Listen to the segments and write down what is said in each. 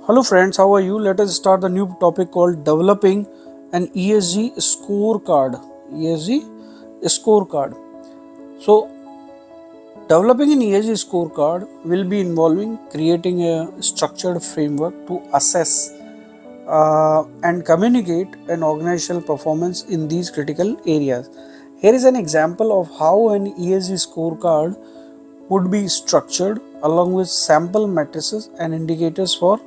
Hello friends, how are you? Let us start the new topic called developing an ESG scorecard. ESG scorecard. So, developing an ESG scorecard will be involving creating a structured framework to assess and communicate an organizational performance in these critical areas. Here is an example of how an ESG scorecard would be structured along with sample matrices and indicators for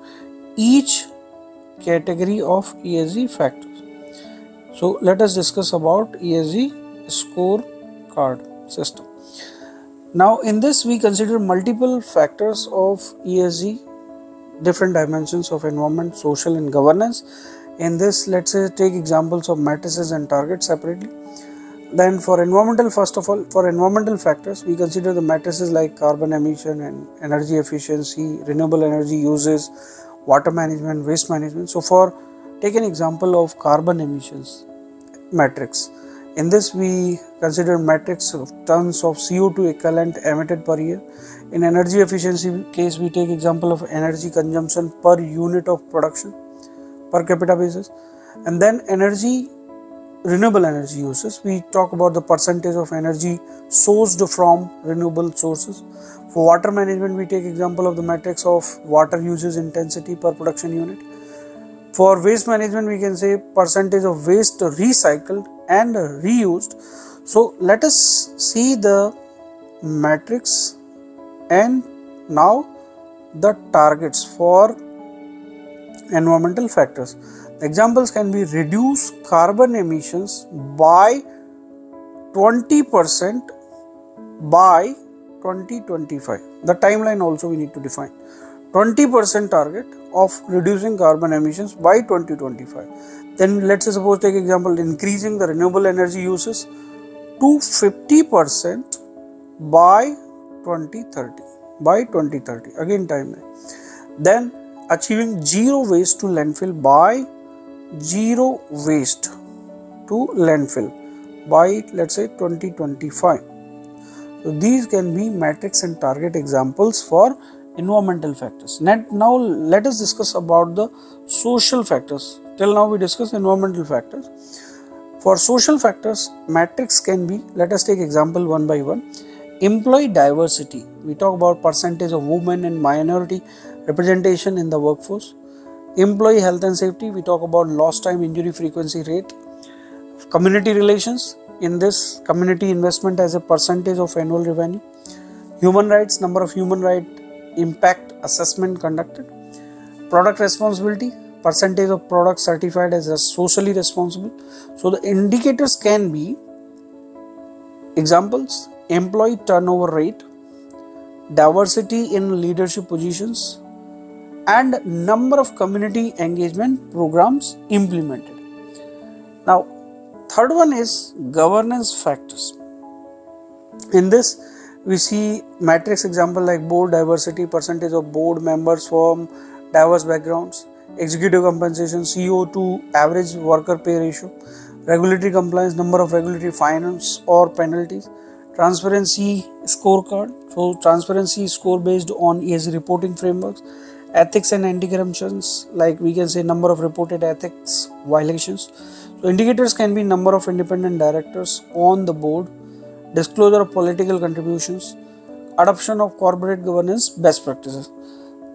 each category of ESG factors. So let us discuss about ESG scorecard system. Now in this we consider multiple factors of ESG, different dimensions of environment, social and governance. In this, let's say take examples of matrices and targets separately. Then for environmental, first of all, for environmental factors, we consider the matrices like carbon emission and energy efficiency, renewable energy uses, water management, waste management. So for take an example of carbon emissions matrix. In this we consider matrix of tons of CO2 equivalent emitted per year. In energy efficiency case, we take example of energy consumption per unit of production per capita basis. And then renewable energy uses, we talk about the percentage of energy sourced from renewable sources. For water management, we take example of the matrix of water usage intensity per production unit. For waste management, we can say percentage of waste recycled and reused. So let us see the matrix and now the targets for environmental factors. The examples can be reduce carbon emissions by 20% by 2025. The timeline also we need to define. 20% target of reducing carbon emissions by 2025. Then let's say suppose take example increasing the renewable energy uses to 50% by 2030. By 2030 again timeline. Then achieving zero waste to landfill by zero waste to landfill by let's say 2025. So these can be matrix and target examples for environmental factors. Now let us discuss about the social factors. Till now we discussed environmental factors. For social factors, matrix can be, let us take example one by one. Employee diversity, we talk about percentage of women and minority representation in the workforce. Employee health and safety, we talk about lost time injury frequency rate. Community relations, in this community investment as a percentage of annual revenue. Human rights, number of human right impact assessment conducted. Product responsibility, percentage of products certified as socially responsible. So the indicators can be examples: employee turnover rate, diversity in leadership positions, and number of community engagement programs implemented. Now third one is governance factors. In this we see matrix example like board diversity, percentage of board members from diverse backgrounds, executive compensation, CO2 average worker pay ratio, regulatory compliance, number of regulatory fines or penalties, transparency scorecard, so transparency score based on ESG reporting frameworks, ethics and anti-corruptions, like we can say number of reported ethics violations. So indicators can be number of independent directors on the board, disclosure of political contributions, adoption of corporate governance best practices.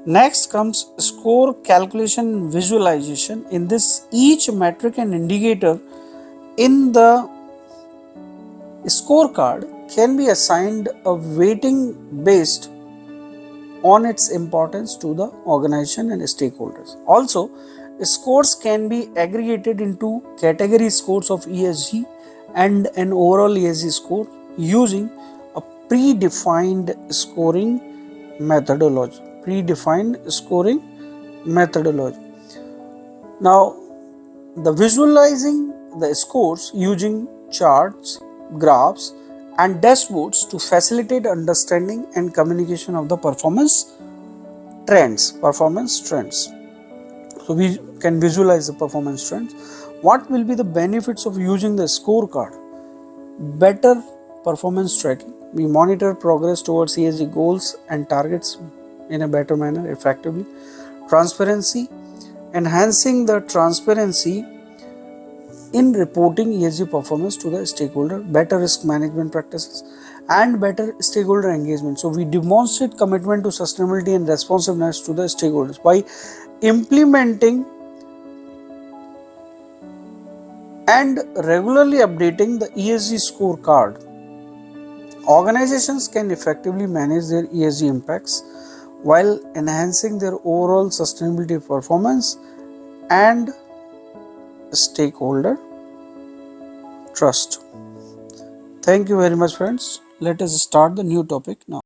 Next comes score calculation visualization. In this, each metric and indicator in the scorecard can be assigned a weighting based on its importance to the organization and stakeholders. Also, scores can be aggregated into category scores of ESG and an overall ESG score using a predefined scoring methodology. Now, the visualizing the scores using charts, graphs, and dashboards to facilitate understanding and communication of the performance trends. So we can visualize the performance trends. What will be the benefits of using the scorecard? Better performance tracking. We monitor progress towards ESG goals and targets in a better manner, effectively. Transparency, enhancing the transparency in reporting ESG performance to the stakeholder, better risk management practices, and better stakeholder engagement. So we demonstrate commitment to sustainability and responsiveness to the stakeholders by implementing and regularly updating the ESG scorecard. Organizations can effectively manage their ESG impacts while enhancing their overall sustainability performance and stakeholder trust. Thank you very much, friends. Let us start the new topic now.